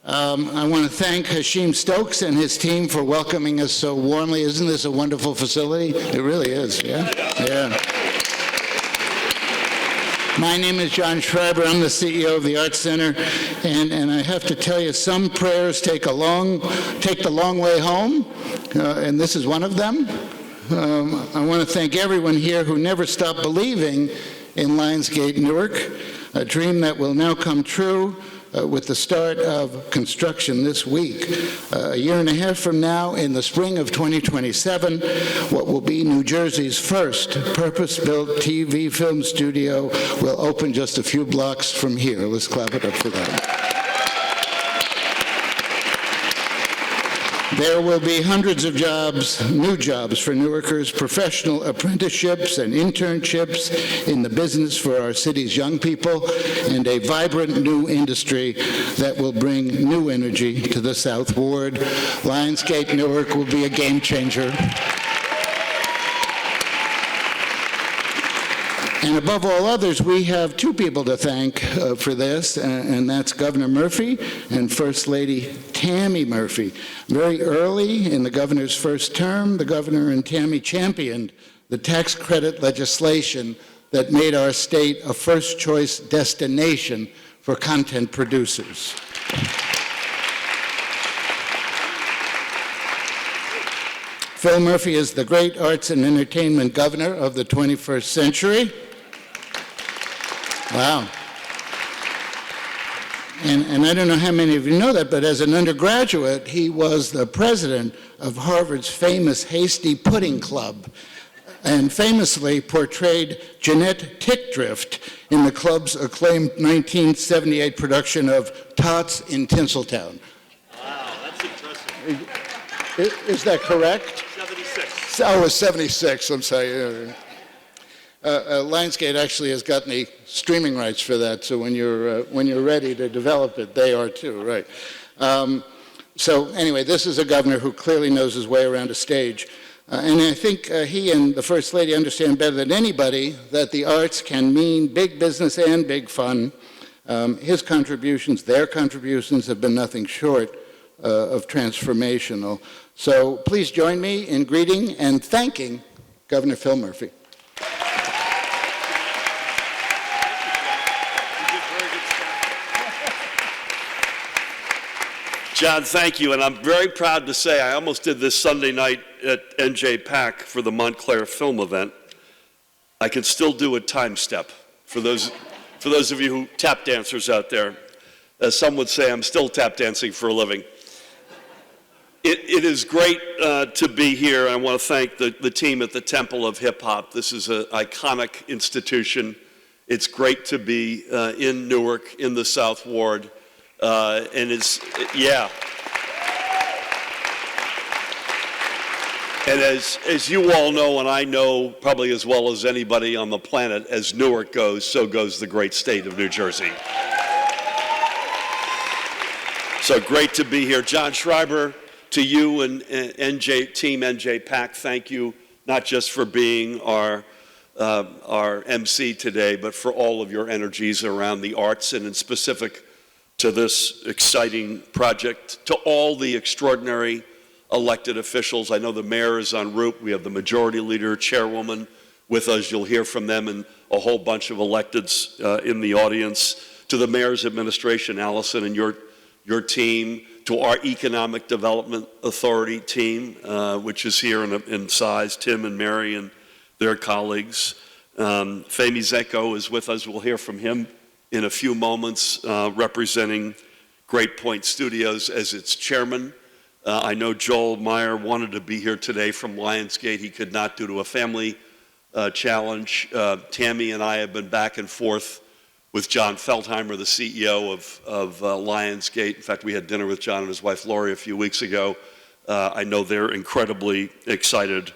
I want to thank Hashim Stokes and his team for welcoming us so warmly. Isn't this a wonderful facility? It really is, yeah? Yeah. My name is John Schreiber. I'm the CEO of the Arts Center, and I have to tell you, some prayers take the long way home, and this is one of them. I want to thank everyone here who never stopped believing in Lionsgate Newark, a dream that will now come true with the start of construction this week. A year and a half from now, in the spring of 2027, what will be New Jersey's first purpose-built TV film studio will open just a few blocks from here. Let's clap it up for that. There will be hundreds of jobs, new jobs for Newarkers, professional apprenticeships and internships in the business for our city's young people, and a vibrant new industry that will bring new energy to the South Ward. Lionsgate Newark will be a game changer. And above all others, we have two people to thank for this, and that's Governor Murphy and First Lady Tammy Murphy. Very early in the governor's first term, the governor and Tammy championed the tax credit legislation that made our state a first-choice destination for content producers. Phil Murphy is the great arts and entertainment governor of the 21st century. Wow. And I don't know how many of you know that, but as an undergraduate, he was the president of Harvard's famous Hasty Pudding Club, and famously portrayed Jeanette Tickdrift in the club's acclaimed 1978 production of Tots in Tinseltown. Wow, that's impressive. Is that correct? 76. Oh, it was 76, I'm sorry. Lionsgate actually has gotten the streaming rights for that, so when you're ready to develop it, they are too, right? So anyway, this is a governor who clearly knows his way around a stage. And I think he and the First Lady understand better than anybody that the arts can mean big business and big fun. His contributions, their contributions, have been nothing short of transformational. So please join me in greeting and thanking Governor Phil Murphy. John, thank you, and I'm very proud to say I almost did this Sunday night at NJPAC for the Montclair film event. I can still do a time step for those of you who tap dancers out there. As some would say, I'm still tap dancing for a living. It is great to be here. I want to thank the team at the Temple of Hip Hop. This is an iconic institution. It's great to be in Newark, in the South Ward. And yeah. And as you all know, and I know probably as well as anybody on the planet, as Newark goes, so goes the great state of New Jersey. So great to be here. John Schreiber, to you and Team NJPAC, thank you not just for being our MC today, but for all of your energies around the arts and in specific to this exciting project, to all the extraordinary elected officials. I know the mayor is en route. We have the majority leader, chairwoman with us. You'll hear from them and a whole bunch of electeds in the audience. To the mayor's administration, Allison, and your team, to our Economic Development Authority team, which is here in size, Tim and Mary and their colleagues. Femi Zeko is with us. We'll hear from him in a few moments, representing Great Point Studios as its chairman. I know Joel Meyer wanted to be here today from Lionsgate. He could not due to a family challenge. Tammy and I have been back and forth with John Feldheimer, the CEO of Lionsgate. In fact, we had dinner with John and his wife Lori a few weeks ago. I know they're incredibly excited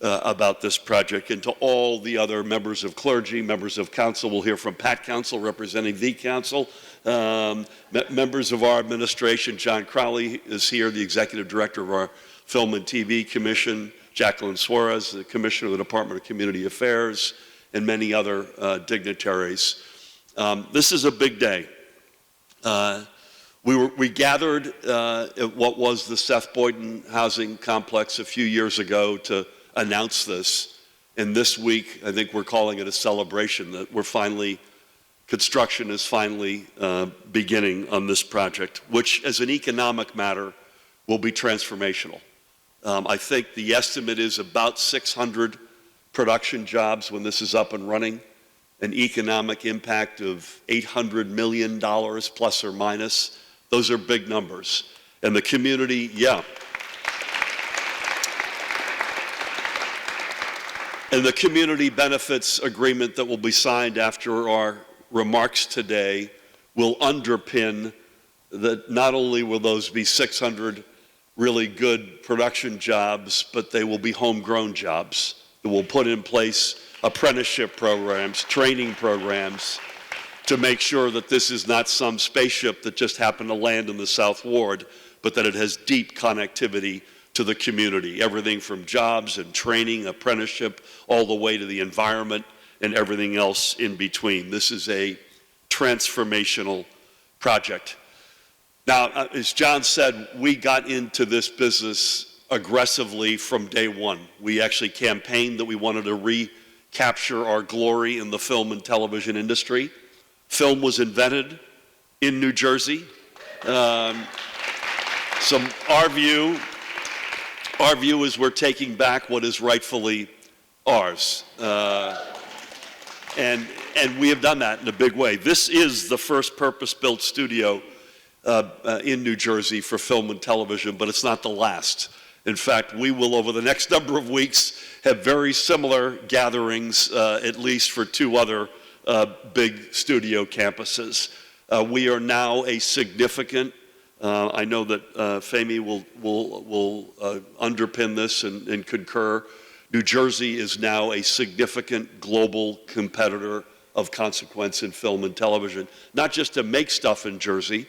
about this project. And to all the other members of clergy, members of council, we'll hear from Pat Council representing the council, members of our administration. John Crowley is here, the executive director of our Film and TV Commission, Jacqueline Suarez, the commissioner of the Department of Community Affairs, and many other dignitaries. This is a big day. We gathered at what was the Seth Boyden housing complex a few years ago to announce this. And this week, I think we're calling it a celebration that construction is finally beginning on this project, which as an economic matter will be transformational. I think the estimate is about 600 production jobs when this is up and running, an economic impact of $800 million plus or minus. Those are big numbers. And the community, And the community benefits agreement that will be signed after our remarks today will underpin that not only will those be 600 really good production jobs, but they will be homegrown jobs that will put in place apprenticeship programs, training programs, to make sure that this is not some spaceship that just happened to land in the South Ward, but that it has deep connectivity to the community. Everything from jobs and training, apprenticeship, all the way to the environment and everything else in between. This is a transformational project. Now, as John said, we got into this business aggressively from day one. We actually campaigned that we wanted to recapture our glory in the film and television industry. Film was invented in New Jersey. Our view is we're taking back what is rightfully ours. And we have done that in a big way. This is the first purpose-built studio in New Jersey for film and television, but it's not the last. In fact, we will, over the next number of weeks, have very similar gatherings, at least for two other big studio campuses. We are now a significant, I know that Femi will underpin this and concur. New Jersey is now a significant global competitor of consequence in film and television, not just to make stuff in Jersey,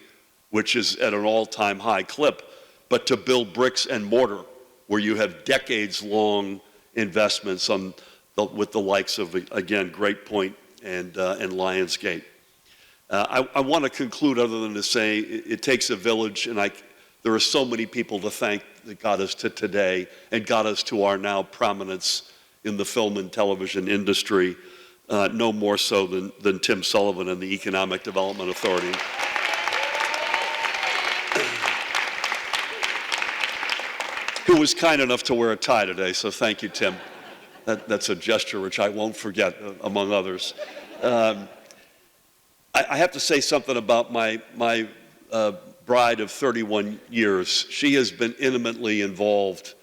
which is at an all-time high clip, but to build bricks and mortar, where you have decades-long investments with the likes of, again, Great Point and Lionsgate. I want to conclude other than to say it takes a village, and there are so many people to thank that got us to today and got us to our now prominence in the film and television industry, no more so than Tim Sullivan and the Economic Development Authority. Who was kind enough to wear a tie today, so thank you, Tim. That's a gesture which I won't forget, among others. I have to say something about my bride of 31 years. She has been intimately involved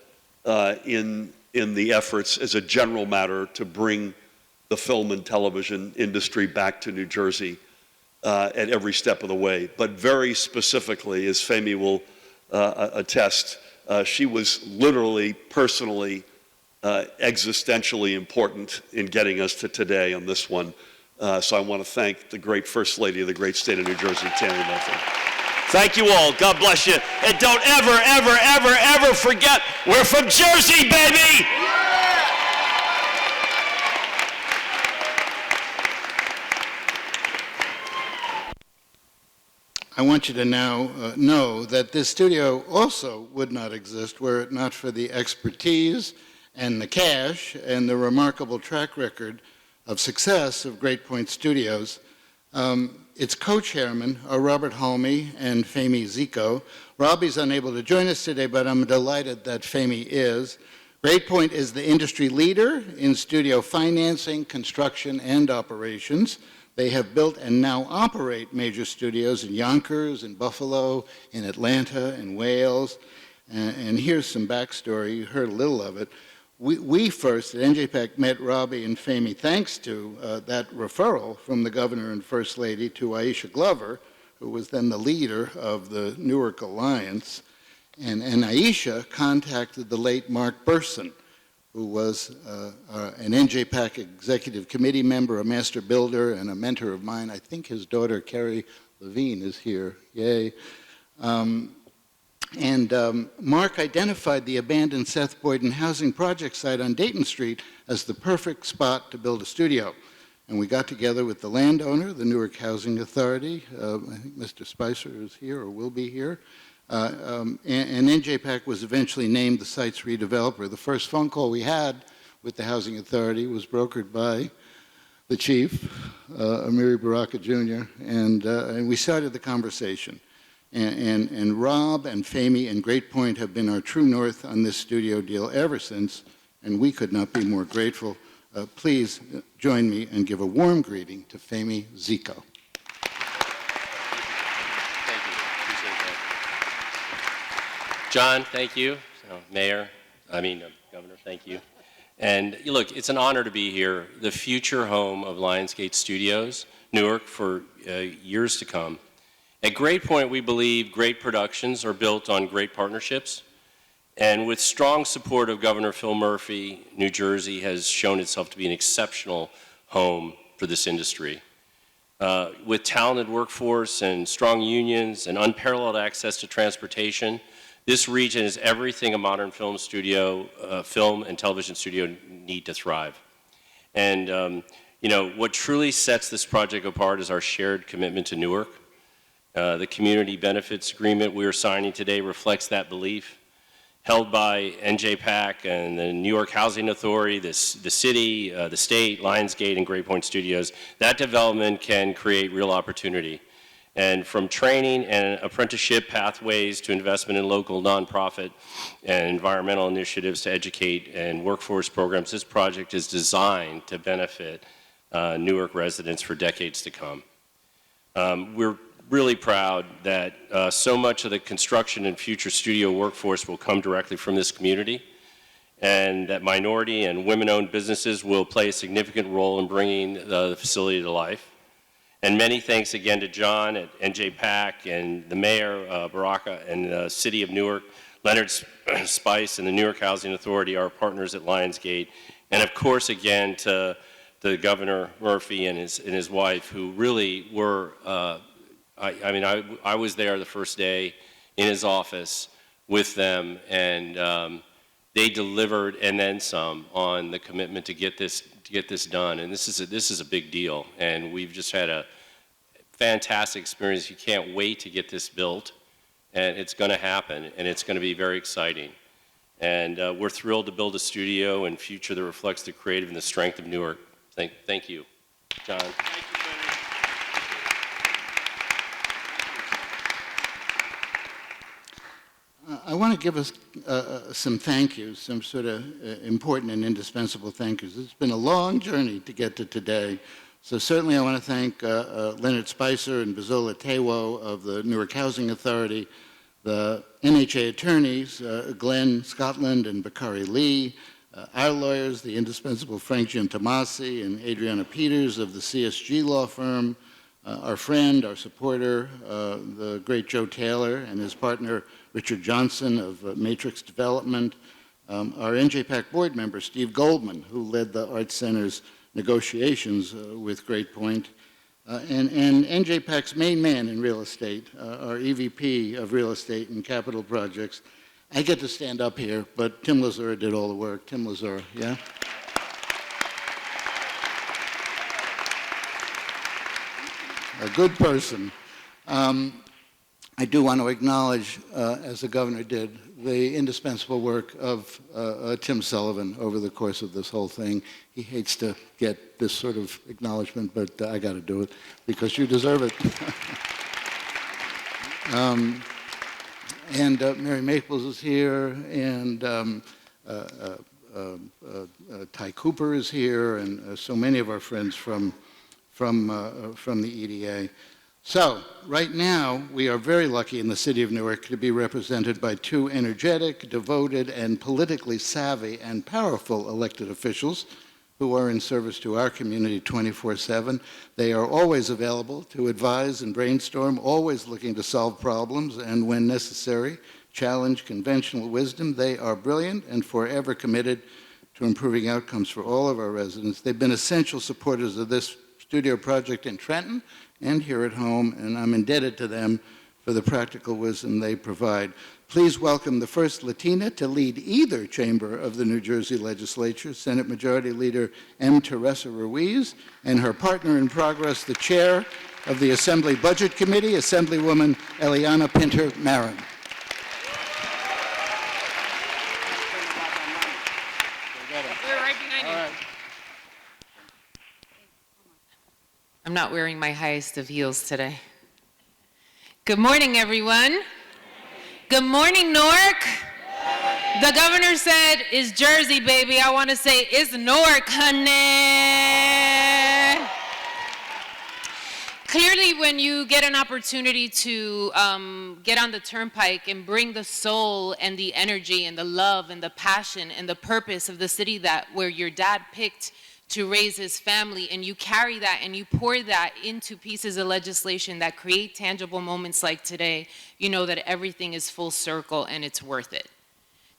in the efforts as a general matter to bring the film and television industry back to New Jersey at every step of the way. But very specifically, as Femi will attest, she was literally, personally, existentially important in getting us to today on this one. So I want to thank the great First Lady of the great state of New Jersey, Tammy Murphy. Thank you all. God bless you. And don't ever, ever, ever, ever forget, we're from Jersey, baby! I want you to now know that this studio also would not exist were it not for the expertise and the cash and the remarkable track record of success of Great Point Studios. Its co-chairmen are Robert Halmy and Femi Zico. Robbie's unable to join us today, but I'm delighted that Femi is. Great Point is the industry leader in studio financing, construction, and operations. They have built and now operate major studios in Yonkers, in Buffalo, in Atlanta, in Wales. And here's some backstory. You heard a little of it. We first at NJPAC met Robbie and Femi thanks to that referral from the governor and first lady to Aisha Glover, who was then the leader of the Newark Alliance. And Aisha contacted the late Mark Burson, who was an NJPAC executive committee member, a master builder, and a mentor of mine. I think his daughter, Carrie Levine, is here. Yay. Mark identified the abandoned Seth Boyden housing project site on Dayton Street as the perfect spot to build a studio. And we got together with the landowner, the Newark Housing Authority. I think Mr. Spicer is here or will be here. And NJPAC was eventually named the site's redeveloper. The first phone call we had with the Housing Authority was brokered by the chief, Amiri Baraka Jr., and we started the conversation. And Rob and Fahmy and Great Point have been our true north on this studio deal ever since, and we could not be more grateful. Please join me and give a warm greeting to Fahmy Zico. Thank you. Appreciate that. John, thank you. Governor, thank you. And look, it's an honor to be here, the future home of Lionsgate Studios, Newark, for years to come. At Great Point, we believe great productions are built on great partnerships. And with strong support of Governor Phil Murphy, New Jersey has shown itself to be an exceptional home for this industry. With talented workforce and strong unions and unparalleled access to transportation, this region is everything a modern film studio, film and television studio need to thrive. And what truly sets this project apart is our shared commitment to Newark. The community benefits agreement we are signing today reflects that belief. Held by NJPAC and the New York Housing Authority, the city, the state, Lionsgate, and Great Point Studios, that development can create real opportunity. And from training and apprenticeship pathways to investment in local nonprofit and environmental initiatives to educate and workforce programs, this project is designed to benefit Newark residents for decades to come. We're really proud that so much of the construction and future studio workforce will come directly from this community, and that minority and women-owned businesses will play a significant role in bringing the facility to life. And many thanks again to John at NJPAC and the Mayor, Baraka, and the City of Newark, Leonard Spice and the Newark Housing Authority, our partners at Lionsgate, and of course again to the Governor Murphy and his wife, who really were I was there the first day in his office with them, and they delivered and then some on the commitment to get this done. And this is a big deal, and we've just had a fantastic experience. You can't wait to get this built, and it's going to happen, and it's going to be very exciting. And we're thrilled to build a studio and future that reflects the creative and the strength of Newark. Thank you, John. I want to give us some thank yous, some sort of important and indispensable thank yous. It's been a long journey to get to today. So certainly I want to thank Leonard Spicer and Bazola Tewo of the Newark Housing Authority, the NHA attorneys, Glenn Scotland and Bakari Lee, our lawyers, the indispensable Frank Giantomasi and Adriana Peters of the CSG law firm, our friend, our supporter, the great Joe Taylor and his partner Richard Johnson of Matrix Development, our NJPAC board member Steve Goldman, who led the Arts Center's negotiations with Great Point, and NJPAC's main man in real estate, our EVP of real estate and capital projects. I get to stand up here, but Tim Lazura did all the work. Tim Lazura, yeah? A good person. I do want to acknowledge, as the governor did, the indispensable work of Tim Sullivan over the course of this whole thing. He hates to get this sort of acknowledgement, but I got to do it because you deserve it. And Mary Maples is here, and Ty Cooper is here, and so many of our friends from the EDA. So, right now, we are very lucky in the city of Newark to be represented by two energetic, devoted, and politically savvy and powerful elected officials who are in service to our community 24/7. They are always available to advise and brainstorm, always looking to solve problems, and when necessary, challenge conventional wisdom. They are brilliant and forever committed to improving outcomes for all of our residents. They've been essential supporters of this studio project in Trenton and here at home, and I'm indebted to them for the practical wisdom they provide. Please welcome the first Latina to lead either chamber of the New Jersey Legislature, Senate Majority Leader M. Teresa Ruiz, and her partner in progress, the chair of the Assembly Budget Committee, Assemblywoman Eliana Pinter-Marin. We're right behind you. I'm not wearing my highest of heels today. Good morning, everyone. Good morning, Newark. The governor said, "It's Jersey, baby." I want to say, "It's Newark, honey." Clearly, when you get an opportunity to get on the turnpike and bring the soul and the energy and the love and the passion and the purpose of the city where your dad picked to raise his family, and you carry that and you pour that into pieces of legislation that create tangible moments like today, you know that everything is full circle and it's worth it.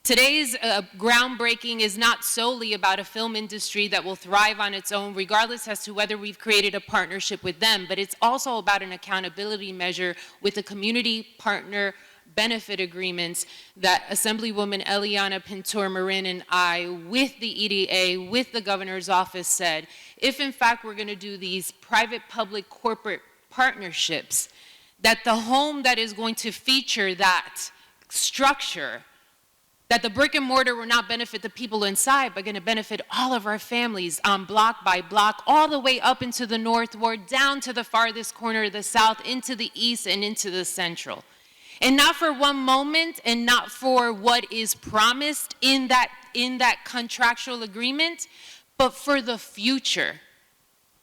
Today's groundbreaking is not solely about a film industry that will thrive on its own, regardless as to whether we've created a partnership with them, but it's also about an accountability measure with the community partner benefit agreements that Assemblywoman Eliana Pinter-Marin and I, with the EDA, with the governor's office, said, if in fact we're going to do these private-public corporate partnerships, that the home that is going to feature that structure, that the brick and mortar will not benefit the people inside, but going to benefit all of our families block by block, all the way up into the north ward, down to the farthest corner of the south, into the east and into the central. And not for one moment and not for what is promised in that contractual agreement, but for the future.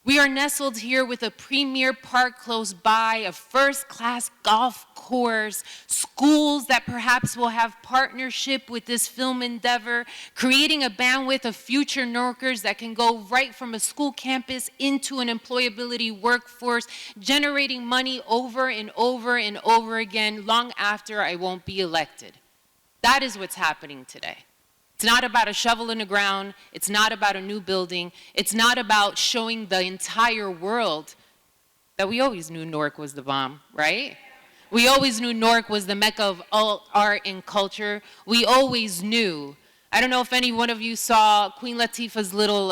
We are nestled here with a premier park close by, a first-class golf course, schools that perhaps will have partnership with this film endeavor, creating a bandwidth of future Newarkers that can go right from a school campus into an employability workforce, generating money over and over and over again long after I won't be elected. That is what's happening today. It's not about a shovel in the ground. It's not about a new building. It's not about showing the entire world that we always knew Newark was the bomb, right? We always knew Newark was the mecca of all art and culture. We always knew. I don't know if any one of you saw Queen Latifah's little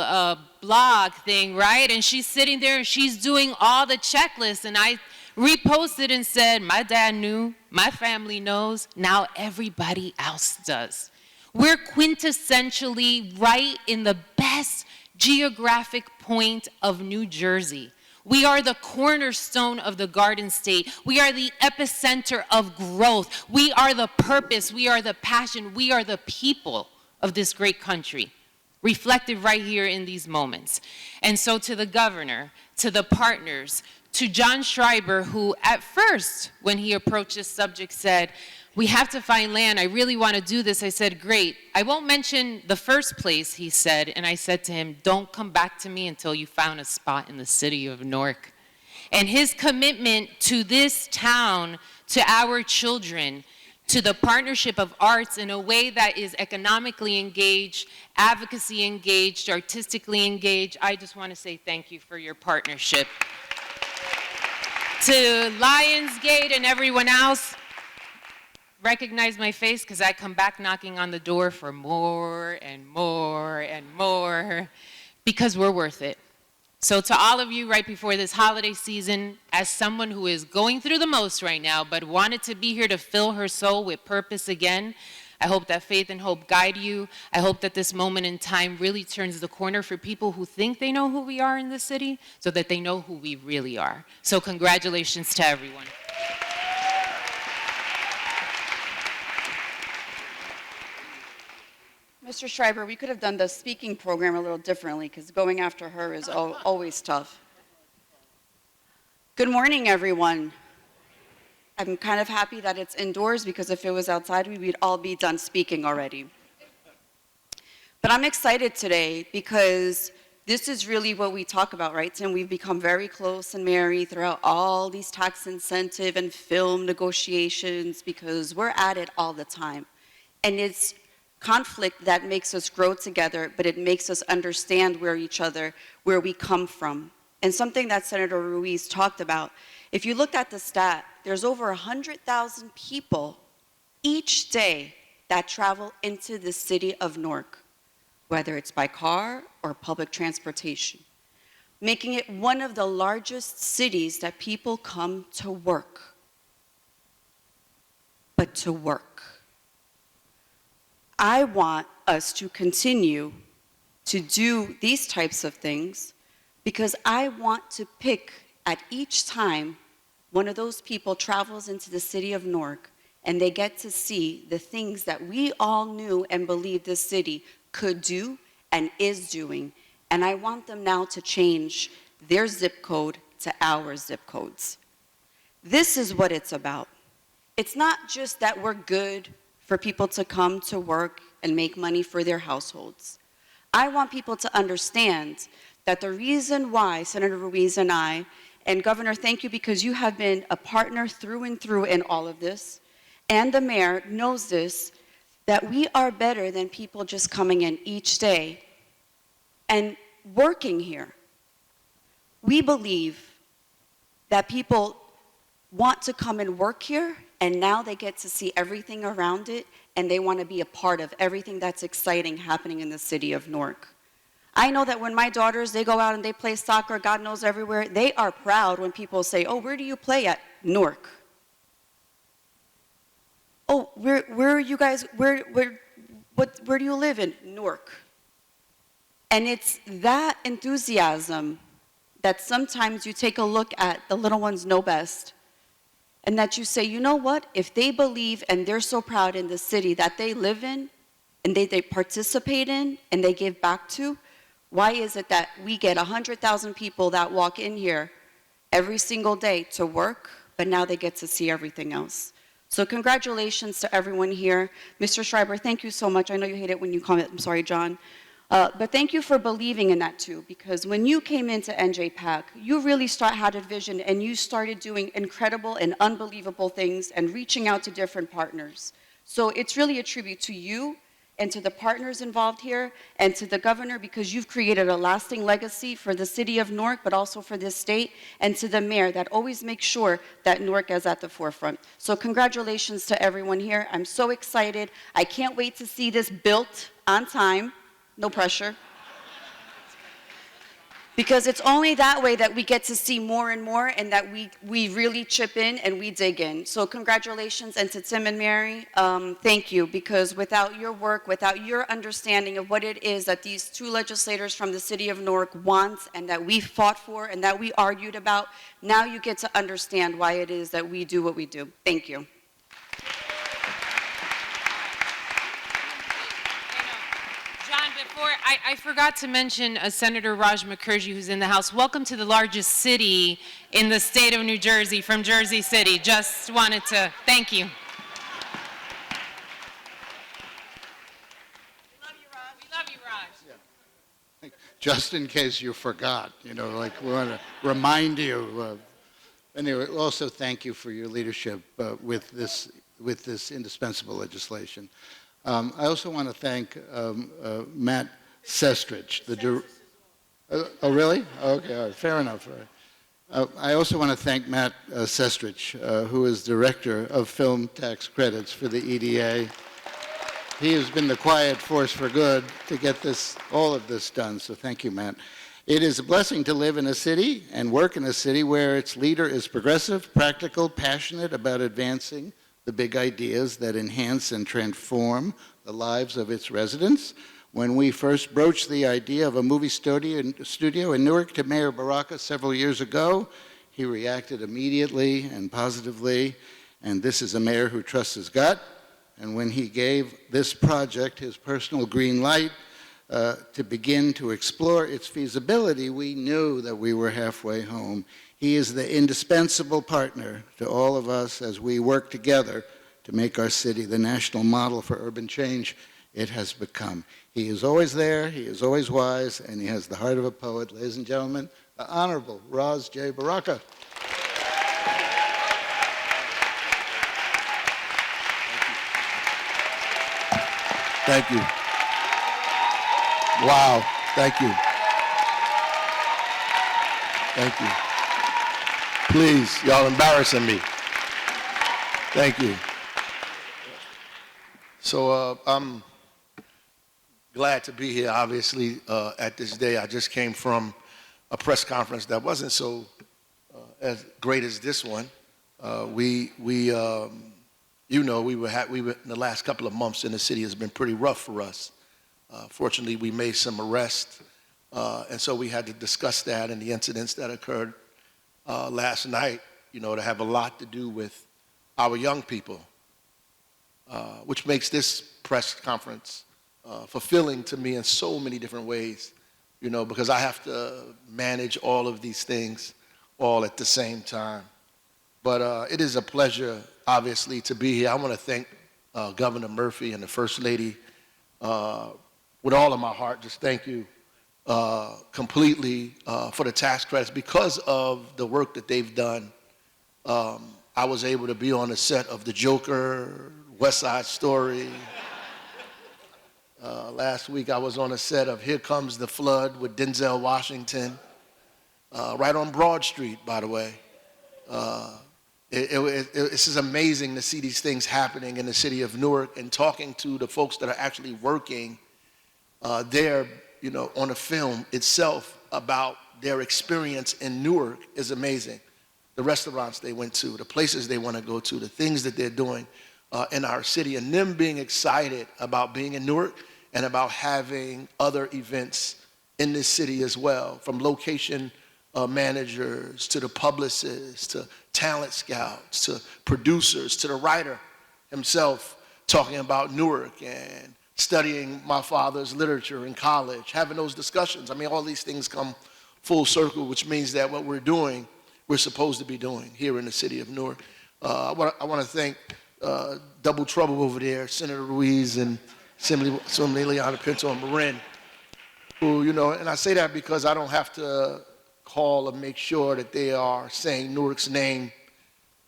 blog thing, right? And she's sitting there and she's doing all the checklists. And I reposted and said, my dad knew, my family knows, now everybody else does. We're quintessentially right in the best geographic point of New Jersey. We are the cornerstone of the Garden State. We are the epicenter of growth. We are the purpose. We are the passion. We are the people of this great country, reflected right here in these moments. And so to the governor, to the partners, to John Schreiber, who at first, when he approached this subject, said, we have to find land. I really want to do this. I said, great. I won't mention the first place, he said. And I said to him, don't come back to me until you found a spot in the city of Newark. And his commitment to this town, to our children, to the partnership of arts in a way that is economically engaged, advocacy engaged, artistically engaged, I just want to say thank you for your partnership. To Lionsgate and everyone else, recognize my face because I come back knocking on the door for more and more and more because we're worth it. So to all of you right before this holiday season, as someone who is going through the most right now but wanted to be here to fill her soul with purpose again, I hope that faith and hope guide you. I hope that this moment in time really turns the corner for people who think they know who we are in this city so that they know who we really are. So congratulations to everyone. Mr. Schreiber, we could have done the speaking program a little differently because going after her is always tough. Good morning, everyone. I'm kind of happy that it's indoors because if it was outside, we'd all be done speaking already. But I'm excited today because this is really what we talk about, right? And we've become very close and merry throughout all these tax incentive and film negotiations because we're at it all the time. And it's conflict that makes us grow together, but it makes us understand where we come from. And something that Senator Ruiz talked about If you looked at the stat, there's over 100,000 people each day that travel into the city of Newark, whether it's by car or public transportation, making it one of the largest cities that people come to work. But to work. I want us to continue to do these types of things because I want to pick at each time one of those people travels into the city of Newark and they get to see the things that we all knew and believed this city could do and is doing. And I want them now to change their zip code to our zip codes. This is what it's about. It's not just that we're good for people to come to work and make money for their households. I want people to understand that the reason why Senator Ruiz and I, and Governor, thank you because you have been a partner through and through in all of this, and the mayor knows this, that we are better than people just coming in each day and working here. We believe that people want to come and work here, and now they get to see everything around it, and they want to be a part of everything that's exciting happening in the city of Newark. I know that when my daughters, they go out and they play soccer, God knows everywhere, they are proud when people say, oh, where do you play at? Newark. Oh, where are you guys, where do you live in? Newark. And it's that enthusiasm that sometimes you take a look at the little ones know best, and that you say, you know what, if they believe and they're so proud in the city that they live in, and they participate in, and they give back to, why is it that we get 100,000 people that walk in here every single day to work, but now they get to see everything else? So congratulations to everyone here. Mr. Schreiber, thank you so much. I know you hate it when you comment. I'm sorry, John. But thank you for believing in that too, because when you came into NJPAC, you really had a vision and you started doing incredible and unbelievable things and reaching out to different partners. So it's really a tribute to you and to the partners involved here and to the governor, because you've created a lasting legacy for the city of Newark, but also for this state, and to the mayor that always makes sure that Newark is at the forefront. So congratulations to everyone here. I'm so excited. I can't wait to see this built on time. No pressure. Because it's only that way that we get to see more and more, and that we really chip in and we dig in. So congratulations, and to Tim and Mary, thank you, because without your work, without your understanding of what it is that these two legislators from the city of Newark want and that we fought for and that we argued about, now you get to understand why it is that we do what we do. Thank you. I forgot to mention Senator Raj Mukherjee, who's in the House. Welcome to the largest city in the state of New Jersey, from Jersey City. Just wanted to thank you. We love you, Raj. Yeah. Just in case you forgot, you know, like we want to remind you. Anyway, also thank you for your leadership with this indispensable legislation. I also want to thank Matt Sestrich. Oh, really? Okay, all right, fair enough. All right. I also want to thank Matt Sestrich, who is Director of Film Tax Credits for the EDA. He has been the quiet force for good to get all of this done, so thank you, Matt. It is a blessing to live in a city and work in a city where its leader is progressive, practical, passionate about advancing the big ideas that enhance and transform the lives of its residents. When we first broached the idea of a movie studio in Newark to Mayor Baraka several years ago, he reacted immediately and positively, and this is a mayor who trusts his gut. And when he gave this project his personal green light to begin to explore its feasibility, we knew that we were halfway home. He is the indispensable partner to all of us as we work together to make our city the national model for urban change it has become. He is always there, he is always wise, and he has the heart of a poet. Ladies and gentlemen, the Honorable Raz J. Baraka. Thank you. Wow, thank you. Thank you. Please, y'all embarrassing me. Thank you. So I'm glad to be here, obviously, at this day. I just came from a press conference that wasn't so as great as this one. We were in the last couple of months in the city has been pretty rough for us. Fortunately, we made some arrests, and so we had to discuss that and the incidents that occurred last night, to have a lot to do with our young people, which makes this press conference fulfilling to me in so many different ways, because I have to manage all of these things all at the same time. But it is a pleasure, obviously, to be here. I want to thank Governor Murphy and the First Lady with all of my heart. Just thank you completely for the tax credits. Because of the work that they've done, I was able to be on the set of The Joker, West Side Story. Last week I was on a set of Here Comes the Flood with Denzel Washington, right on Broad Street, by the way. It's just amazing to see these things happening in the city of Newark, and talking to the folks that are actually working there, on the film itself about their experience in Newark is amazing. The restaurants they went to, the places they want to go to, the things that they're doing in our city, and them being excited about being in Newark and about having other events in this city as well, from location managers to the publicists to talent scouts to producers to the writer himself talking about Newark and studying my father's literature in college, having those discussions. I mean, all these things come full circle, which means that what we're doing, we're supposed to be doing here in the city of Newark. I want to thank Double Trouble over there, Senator Ruiz and Assembly Leona Pinto and Marin, who, and I say that because I don't have to call and make sure that they are saying Newark's name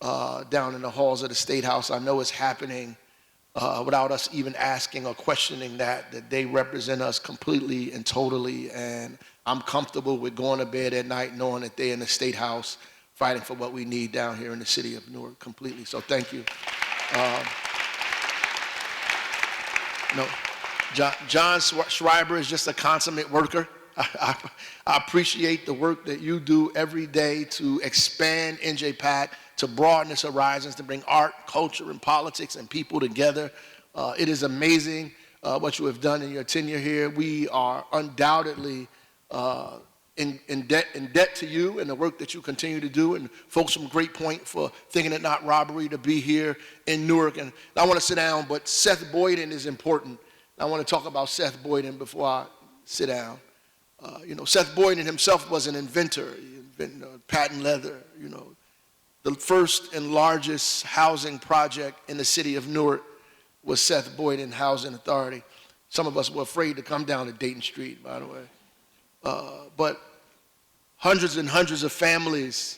down in the halls of the State House. I know it's happening without us even asking or questioning that they represent us completely and totally, and I'm comfortable with going to bed at night knowing that they're in the State House fighting for what we need down here in the city of Newark completely. So thank you. John Schreiber is just a consummate worker. I appreciate the work that you do every day to expand NJPAC, to broaden its horizons, to bring art, culture, and politics and people together. It is amazing what you have done in your tenure here. We are undoubtedly in debt to you and the work that you continue to do, and folks from Great Point for thinking it not robbery to be here in Newark. And I want to sit down, but Seth Boyden is important. I want to talk about Seth Boyden before I sit down. Seth Boyden himself was an inventor. He invented patent leather. The first and largest housing project in the city of Newark was Seth Boyden Housing Authority. Some of us were afraid to come down to Dayton Street, by the way. But hundreds and hundreds of families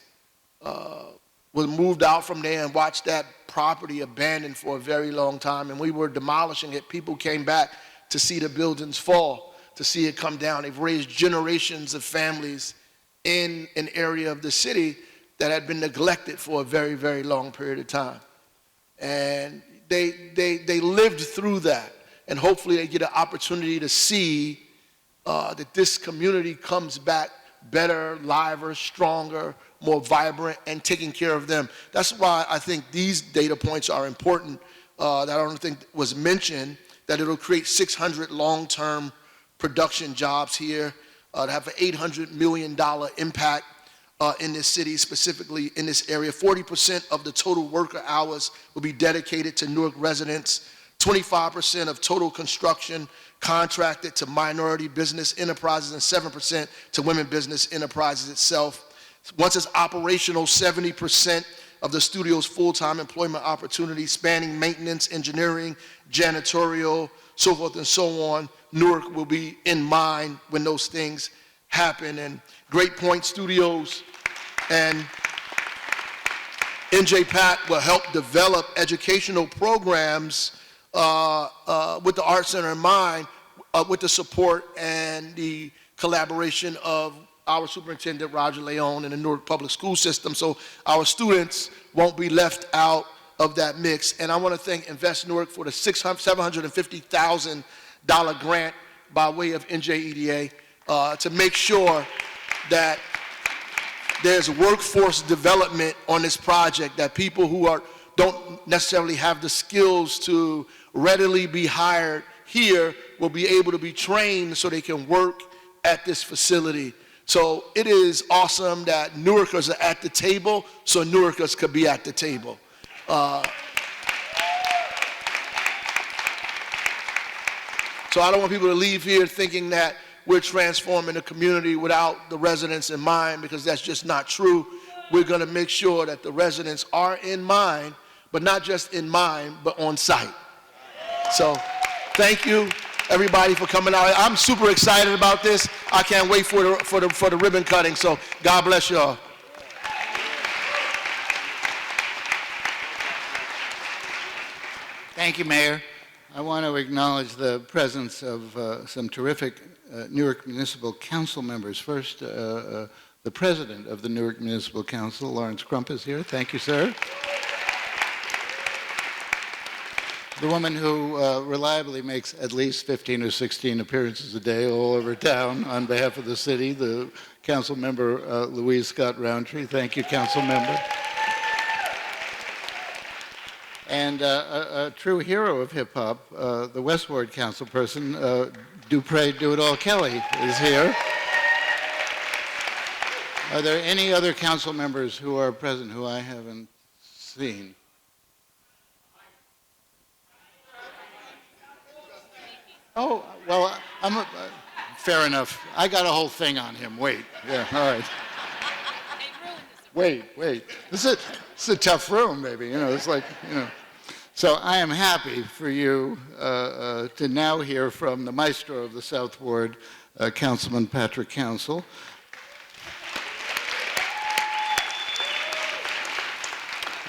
were moved out from there and watched that property abandoned for a very long time. And we were demolishing it. People came back to see the buildings fall, to see it come down. They've raised generations of families in an area of the city that had been neglected for a very, very long period of time. And they lived through that. And hopefully they get an opportunity to see that this community comes back better, liver, stronger, more vibrant, and taking care of them. That's why I think these data points are important that I don't think was mentioned, that it'll create 600 long-term production jobs here, to have an $800 million impact in this city, specifically in this area. 40% of the total worker hours will be dedicated to Newark residents. 25% of total construction contracted to minority business enterprises, and 7% to women business enterprises itself. Once it's operational, 70% of the studio's full-time employment opportunities, spanning maintenance, engineering, janitorial, so forth and so on. Newark will be in mind when those things happen. And Great Point Studios and NJPAC will help develop educational programs with the Art Center in mind, with the support and the collaboration of our superintendent, Roger Leone, in the Newark Public School System, so our students won't be left out of that mix. And I want to thank Invest Newark for the $750,000 grant by way of NJEDA to make sure that there's workforce development on this project, that people who don't necessarily have the skills to readily be hired here will be able to be trained so they can work at this facility. So it is awesome that Newarkers are at the table so Newarkers could be at the table. So I don't want people to leave here thinking that we're transforming the community without the residents in mind, because that's just not true. We're going to make sure that the residents are in mind, but not just in mind, but on site. So thank you, everybody, for coming out. I'm super excited about this. I can't wait for the ribbon cutting. So God bless you all. Thank you, Mayor. I want to acknowledge the presence of some terrific Newark Municipal Council members. First, the president of the Newark Municipal Council, Lawrence Crump, is here. Thank you, sir. The woman who reliably makes at least 15 or 16 appearances a day all over town on behalf of the city, the council member Louise Scott Roundtree. Thank you, council member. And a true hero of hip-hop, the West Ward councilperson, Dupre Do-It-All Kelly, is here. Are there any other council members who are present who I haven't seen? Oh, well, fair enough. I got a whole thing on him. Wait. Yeah, all right. Wait. This is a tough room, baby. You know, it's like, you know. So I am happy for you to now hear from the maestro of the South Ward, Councilman Patrick Council.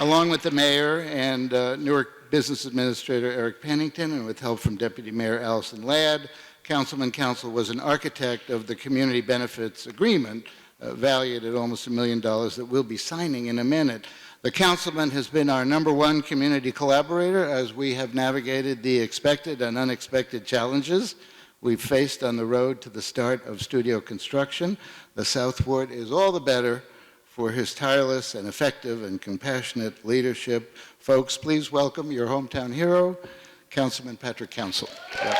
Along with the mayor and Newark Business Administrator Eric Pennington, and with help from Deputy Mayor Allison Ladd, Councilman Council was an architect of the Community Benefits Agreement, valued at almost $1 million, that we'll be signing in a minute. The councilman has been our #1 community collaborator as we have navigated the expected and unexpected challenges we've faced on the road to the start of studio construction. The South Ward is all the better for his tireless and effective and compassionate leadership. Folks, please welcome your hometown hero, Councilman Patrick Council. Yep.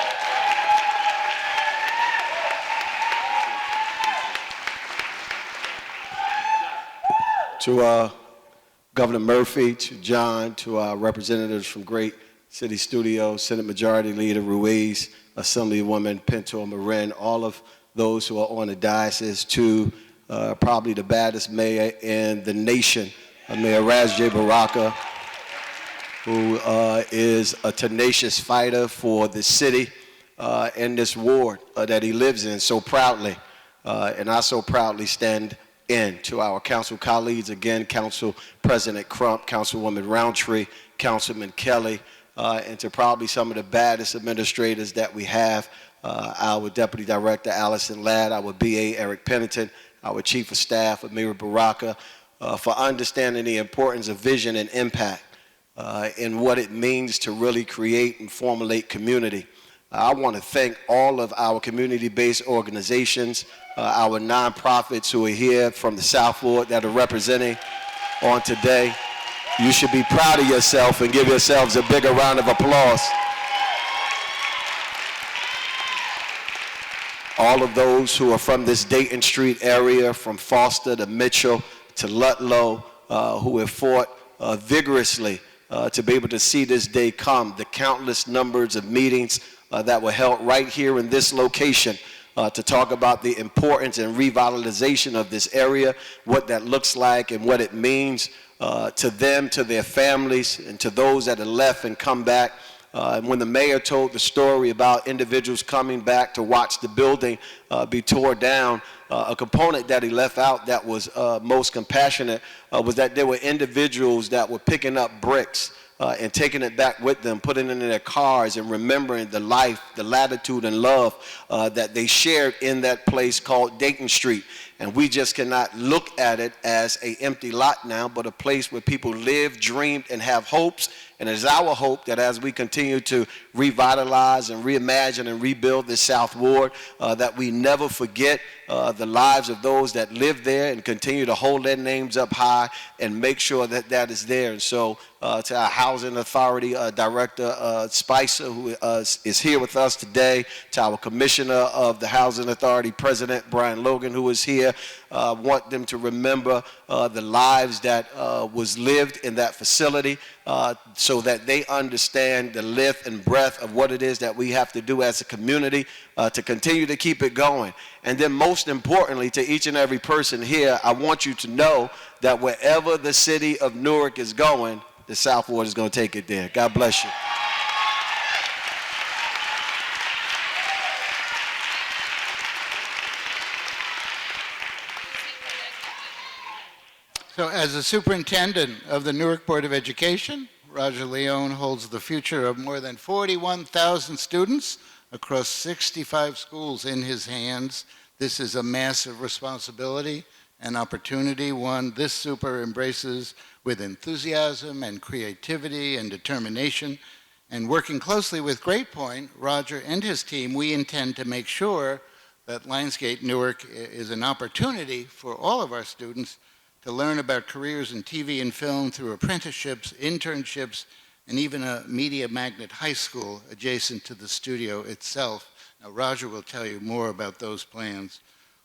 To Governor Murphy, to John, to our representatives from Great City Studios, Senate Majority Leader Ruiz, Assemblywoman Pinto Marin, all of those who are on the diocese, to probably the baddest mayor in the nation, Mayor Ras-J Baraka, who is a tenacious fighter for the city and this ward that he lives in so proudly. And I so proudly stand in. To our council colleagues, again, Council President Crump, Councilwoman Roundtree, Councilman Kelly, and to probably some of the baddest administrators that we have, our Deputy Director Allison Ladd, our BA Eric Pennington, our Chief of Staff Amira Baraka, for understanding the importance of vision and impact and what it means to really create and formulate community. I want to thank all of our community-based organizations, our nonprofits who are here from the South Ward that are representing on today. You should be proud of yourself and give yourselves a bigger round of applause. All of those who are from this Dayton Street area, from Foster to Mitchell to Ludlow, who have fought vigorously to be able to see this day come, the countless numbers of meetings that were held right here in this location to talk about the importance and revitalization of this area, what that looks like and what it means to them, to their families, and to those that have left and come back. And when the mayor told the story about individuals coming back to watch the building be torn down, a component that he left out that was most compassionate was that there were individuals that were picking up bricks and taking it back with them, putting it in their cars and remembering the life, the latitude and love that they shared in that place called Dayton Street. and we just cannot look at it as an empty lot now, but a place where people live, dreamed, and have hopes. And it is our hope that as we continue to revitalize and reimagine and rebuild this South Ward, that we never forget the lives of those that live there and continue to hold their names up high and make sure that that is there. And so to our Housing Authority Director, Spicer, who is here with us today, to our Commissioner of the Housing Authority, President Brian Logan, who is here, want them to remember the lives that was lived in that facility, so that they understand the length and breadth of what it is that we have to do as a community to continue to keep it going. And then most importantly, to each and every person here, I want you to know that wherever the city of Newark is going, the South Ward is going to take it there. God bless you. So as the superintendent of the Newark Board of Education, Roger Leone holds the future of more than 41,000 students across 65 schools in his hands. This is a massive responsibility and opportunity, one this super embraces with enthusiasm and creativity and determination. And working closely with Great Point, Roger and his team, we intend to make sure that Lionsgate Newark is an opportunity for all of our students to learn about careers in TV and film through apprenticeships, internships, and even a media magnet high school adjacent to the studio itself. Now, Roger will tell you more about those plans.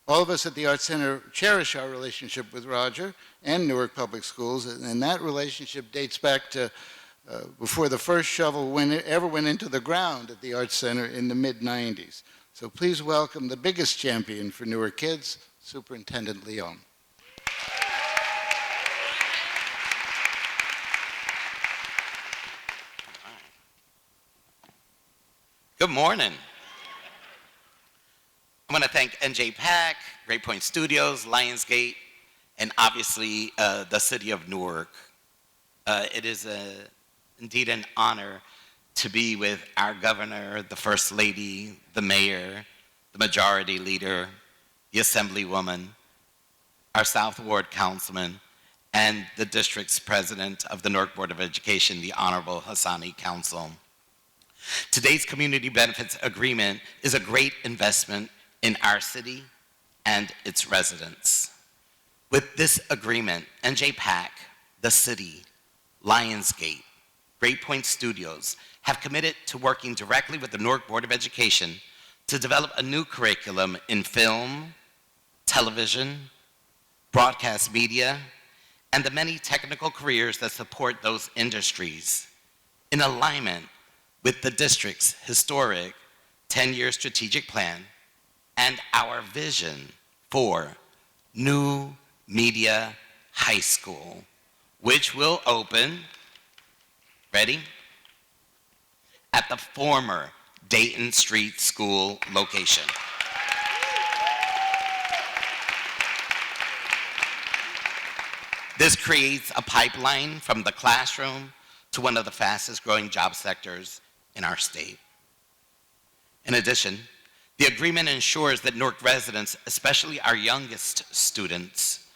All of us at the Arts Center cherish our relationship with Roger and Newark Public Schools, and that relationship dates back to before the first shovel ever went into the ground at the Arts Center in the mid-90s. So please welcome the biggest champion for Newark kids, Superintendent Leone. Good morning. I want to thank NJ-PAC, Great Point Studios, Lionsgate, and obviously the city of Newark. It is indeed an honor to be with our governor, the First Lady, the mayor, the majority leader, the assemblywoman, our South Ward councilman, and the district's president of the Newark Board of Education, the Honorable Hassani Council. Today's community benefits agreement is a great investment in our city and its residents. With this agreement, NJ-PAC, the city, Lionsgate, Great Point Studios have committed to working directly with the Newark Board of Education to develop a new curriculum in film, television, broadcast media, and the many technical careers that support those industries in alignment with the district's historic 10-year strategic plan and our vision for New Media High School, which will open, ready? At the former Dayton Street School location. This creates a pipeline from the classroom to one of the fastest growing job sectors in our state. In addition, the agreement ensures that Newark residents, especially our youngest students,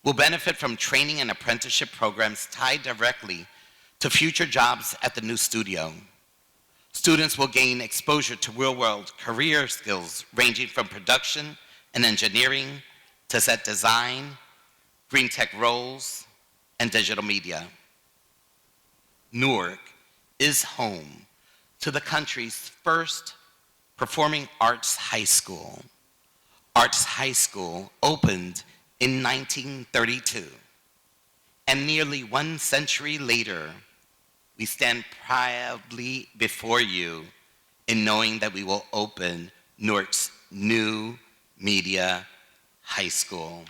will benefit from training and apprenticeship programs tied directly to future jobs at the new studio. Students will gain exposure to real-world career skills ranging from production and engineering to set design, green tech roles, and digital media. Newark is home to the country's first performing arts high school. Arts High School opened in 1932, and nearly 1 century later, we stand proudly before you in knowing that we will open Newark's New Media High School.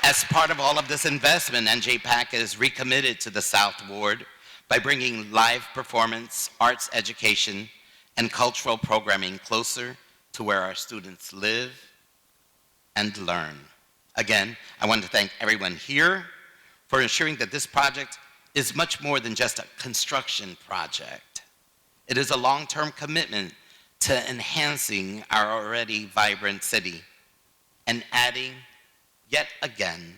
As part of all of this investment, NJ-PAC is recommitted to the South Ward by bringing live performance, arts education, and cultural programming closer to where our students live and learn. Again, I want to thank everyone here for ensuring that this project is much more than just a construction project. It is a long-term commitment to enhancing our already vibrant city and adding, yet again,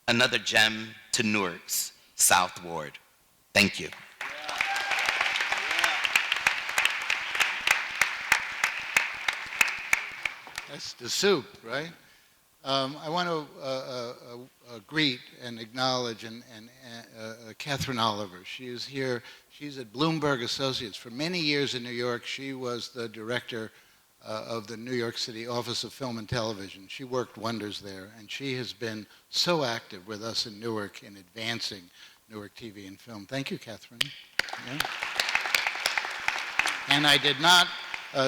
another gem to Newark's South Ward. Thank you. That's the soup, right? I want to greet and acknowledge Catherine Oliver. She is here. She's at Bloomberg Associates. For many years in New York, she was the director of the New York City Office of Film and Television. She worked wonders there, and she has been so active with us in Newark in advancing Newark TV and film. Thank you, Catherine. Yeah. And I did not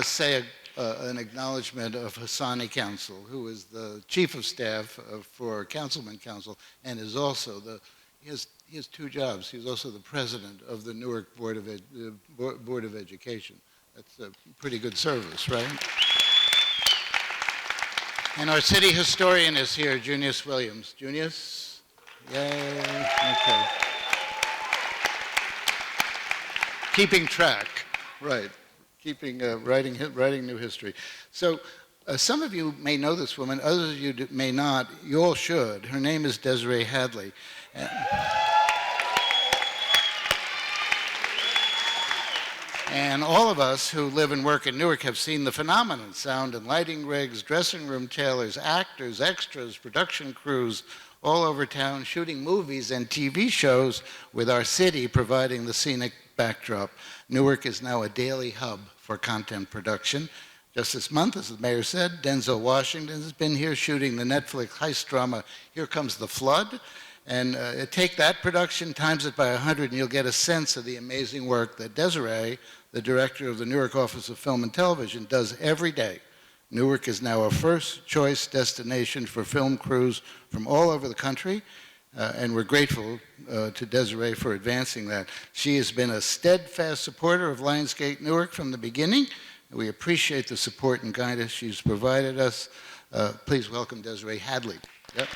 say an acknowledgement of Hassani Council, who is the chief of staff for Councilman Council, and is also he has two jobs. He's also the president of the Newark Board of Education. That's a pretty good service, right? And our city historian is here, Junius Williams. Junius? Yay. Okay. Keeping track, right. Writing new history. So some of you may know this woman, others of you may not. You all should. Her name is Desiree Hadley. And all of us who live and work in Newark have seen the phenomenon. Sound and lighting rigs, dressing room tailors, actors, extras, production crews, all over town shooting movies and TV shows with our city providing the scenic backdrop. Newark is now a daily hub for content production. Just this month, as the mayor said, Denzel Washington has been here shooting the Netflix heist drama, Here Comes the Flood. And take that production, times it by 100, and you'll get a sense of the amazing work that Desiree, the director of the Newark Office of Film and Television, does every day. Newark is now a first-choice destination for film crews from all over the country, and we're grateful to Desiree for advancing that. She has been a steadfast supporter of Lionsgate Newark from the beginning, and we appreciate the support and guidance she's provided us. Please welcome Desiree Hadley. Yep.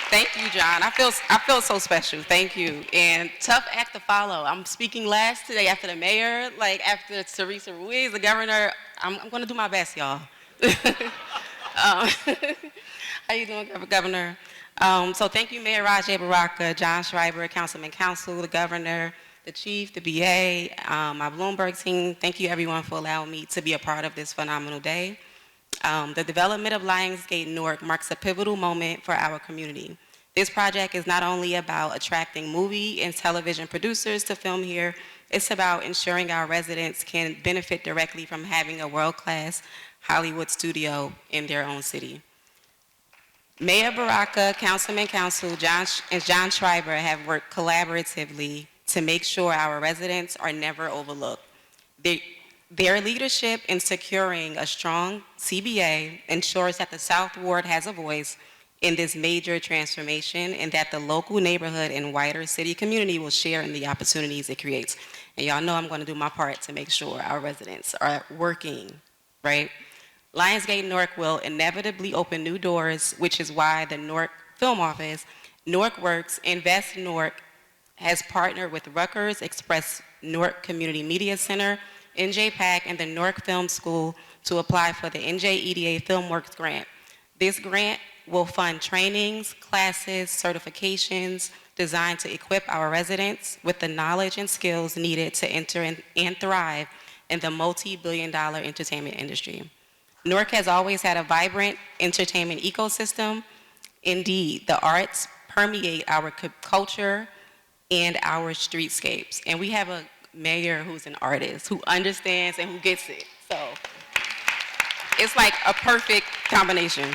Thank you, John. I feel so special. Thank you. And tough act to follow. I'm speaking last today after the mayor, like after Teresa Ruiz, the governor. I'm going to do my best, y'all. How you doing, Governor? So thank you, Mayor Rajay Baraka, John Schreiber, Councilman Council, the governor, the chief, the BA, my Bloomberg team. Thank you, everyone, for allowing me to be a part of this phenomenal day. The development of Lionsgate Newark marks a pivotal moment for our community. This project is not only about attracting movie and television producers to film here, it's about ensuring our residents can benefit directly from having a world-class Hollywood studio in their own city. Mayor Baraka, Councilman Council, and John Schreiber have worked collaboratively to make sure our residents are never overlooked. Their leadership in securing a strong CBA ensures that the South Ward has a voice in this major transformation and that the local neighborhood and wider city community will share in the opportunities it creates. And y'all know I'm going to do my part to make sure our residents are working, right? Lionsgate Newark will inevitably open new doors, which is why the Newark Film Office, Newark Works, Invest Newark has partnered with Rutgers Express Newark Community Media Center, NJPAC, and the Newark Film School to apply for the NJEDA FilmWorks grant. This grant will fund trainings, classes, certifications designed to equip our residents with the knowledge and skills needed to enter and thrive in the multi-billion-dollar entertainment industry. Newark has always had a vibrant entertainment ecosystem. Indeed, the arts permeate our culture and our streetscapes. And we have a mayor who's an artist, who understands and who gets it. So it's like a perfect combination.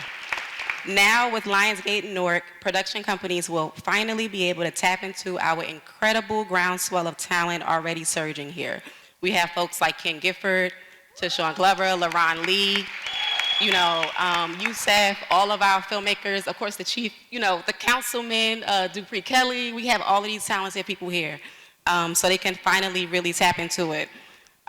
Now with Lionsgate Newark, production companies will finally be able to tap into our incredible groundswell of talent already surging here. We have folks like Ken Gifford, Tishon Glover, LaRon Lee, Youssef, all of our filmmakers, of course the chief, the councilman, Dupree Kelly. We have all of these talented people here. So they can finally really tap into it.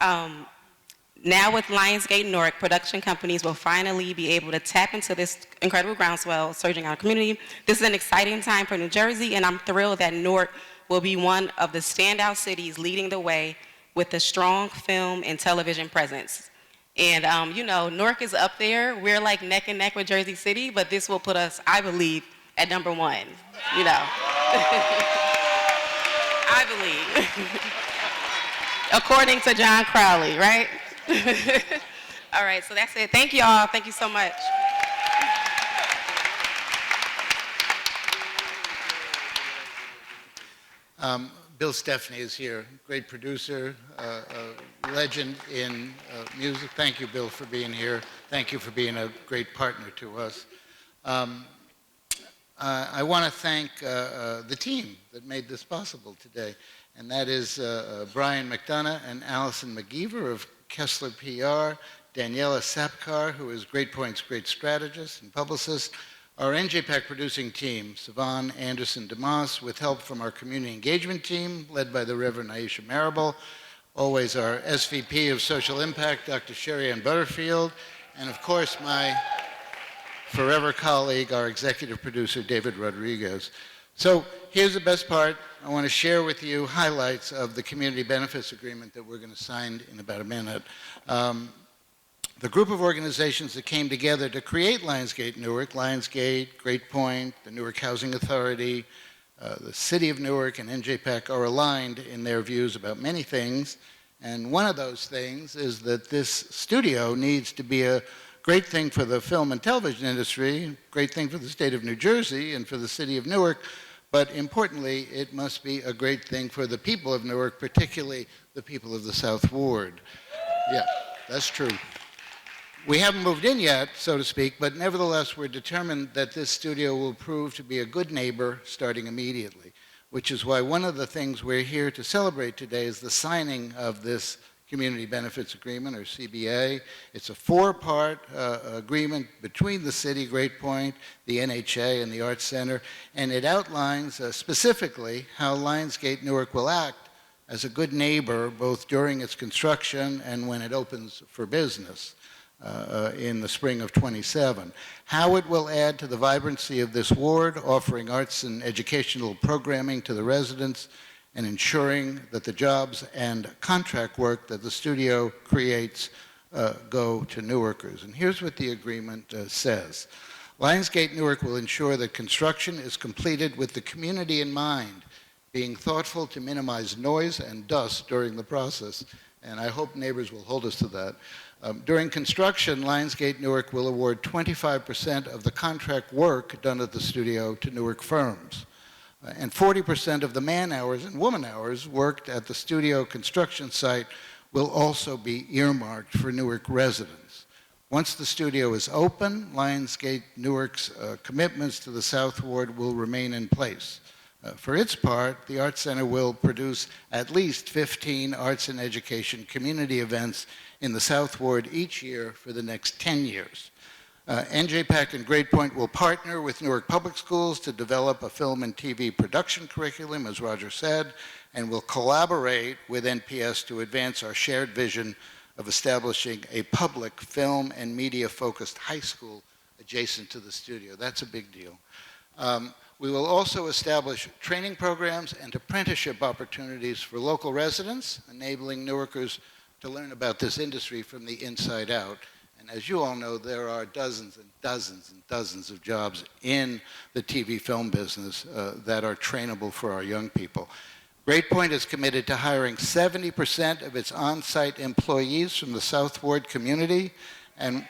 Now with Lionsgate Newark, production companies will finally be able to tap into this incredible groundswell surging our community. This is an exciting time for New Jersey, and I'm thrilled that Newark will be one of the standout cities leading the way with a strong film and television presence. And, you know, Newark is up there. We're like neck and neck with Jersey City, but this will put us, I believe, at number one, you know. I believe. According to John Crowley, right? All right, so that's it. Thank you all. Thank you so much. Bill Stepney is here, great producer, a legend in music. Thank you, Bill, for being here. Thank you for being a great partner to us. I want to thank the team that made this possible today, and that is Brian McDonough and Allison McGeever of Kessler PR, Daniela Sapkar, who is Great Point's great strategist and publicist, our NJPAC producing team, Siobhan Anderson DeMoss, with help from our community engagement team, led by the Reverend Aisha Marable, always our SVP of Social Impact, Dr. Sherry Ann Butterfield, and of course my forever colleague, our executive producer, David Rodriguez. So here's the best part. I want to share with you highlights of the community benefits agreement that we're going to sign in about a minute. The group of organizations that came together to create Lionsgate Newark, Lionsgate, Great Point, the Newark Housing Authority, the City of Newark, and NJPAC are aligned in their views about many things. And one of those things is that this studio needs to be a great thing for the film and television industry, great thing for the state of New Jersey and for the city of Newark, but importantly, it must be a great thing for the people of Newark, particularly the people of the South Ward. Yeah, that's true. We haven't moved in yet, so to speak, but nevertheless, we're determined that this studio will prove to be a good neighbor starting immediately, which is why one of the things we're here to celebrate today is the signing of this Community Benefits Agreement, or CBA. It's a four-part agreement between the city, Great Point, the NHA, and the Arts Center, and it outlines specifically how Lionsgate Newark will act as a good neighbor both during its construction and when it opens for business in the spring of '27. How it will add to the vibrancy of this ward, offering arts and educational programming to the residents, and ensuring that the jobs and contract work that the studio creates go to Newarkers. And here's what the agreement says. Lionsgate Newark will ensure that construction is completed with the community in mind, being thoughtful to minimize noise and dust during the process. And I hope neighbors will hold us to that. During construction, Lionsgate Newark will award 25% of the contract work done at the studio to Newark firms. And 40% of the man hours and woman hours worked at the studio construction site will also be earmarked for Newark residents. Once the studio is open, Lionsgate Newark's commitments to the South Ward will remain in place. For its part, the Arts Center will produce at least 15 arts and education community events in the South Ward each year for the next 10 years. NJPAC and Great Point will partner with Newark Public Schools to develop a film and TV production curriculum, as Roger said, and will collaborate with NPS to advance our shared vision of establishing a public film and media-focused high school adjacent to the studio. That's a big deal. We will also establish training programs and apprenticeship opportunities for local residents, enabling Newarkers to learn about this industry from the inside out. And as you all know, there are dozens and dozens and dozens of jobs in the TV film business that are trainable for our young people. Great Point is committed to hiring 70% of its on-site employees from the South Ward community, and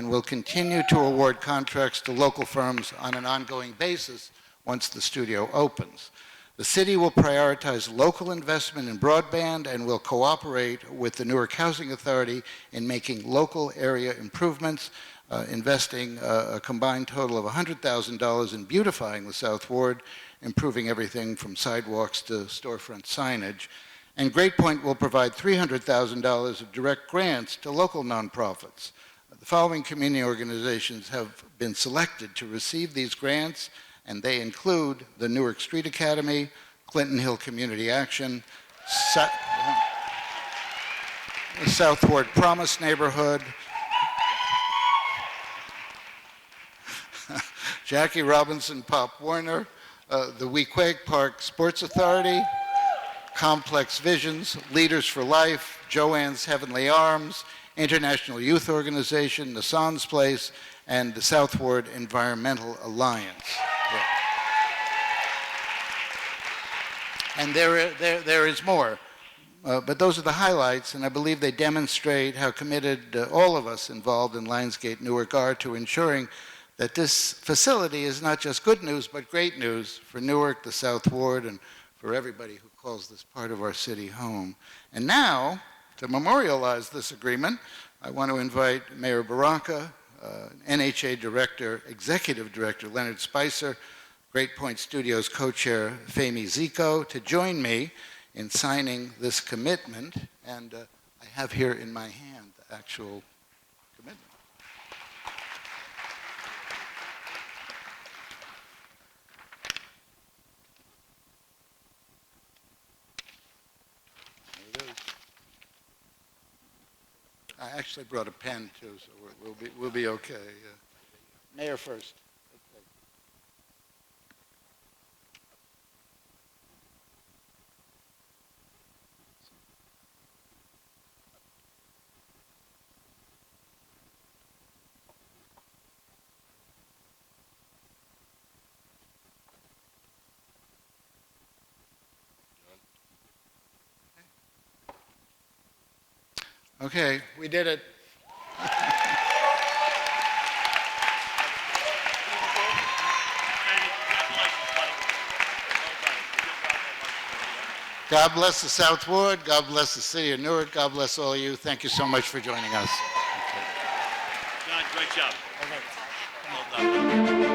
will continue to award contracts to local firms on an ongoing basis once the studio opens. The city will prioritize local investment in broadband and will cooperate with the Newark Housing Authority in making local area improvements, investing a combined total of $100,000 in beautifying the South Ward, improving everything from sidewalks to storefront signage. And Great Point will provide $300,000 of direct grants to local nonprofits. The following community organizations have been selected to receive these grants, and they include the Newark Street Academy, Clinton Hill Community Action, the South Ward Promise Neighborhood, Jackie Robinson Pop Warner, the Weequahic Park Sports Authority, Complex Visions, Leaders for Life, Joanne's Heavenly Arms, International Youth Organization, Nassan's Place, and the South Ward Environmental Alliance. Yeah. And there is more. But those are the highlights, and I believe they demonstrate how committed all of us involved in Lionsgate Newark are to ensuring that this facility is not just good news, but great news for Newark, the South Ward, and for everybody who calls this part of our city home. And now, to memorialize this agreement, I want to invite Mayor Baraka, NHA Director, Executive Director Leonard Spicer, Great Point Studios co-chair Femi Zico to join me in signing this commitment, and I have here in my hand the actual commitment. There it is. I actually brought a pen too, so we'll be okay. Mayor first. Okay, we did it. God bless the South Ward. God bless the city of Newark. God bless all of you. Thank you so much for joining us. John, great job. Well done.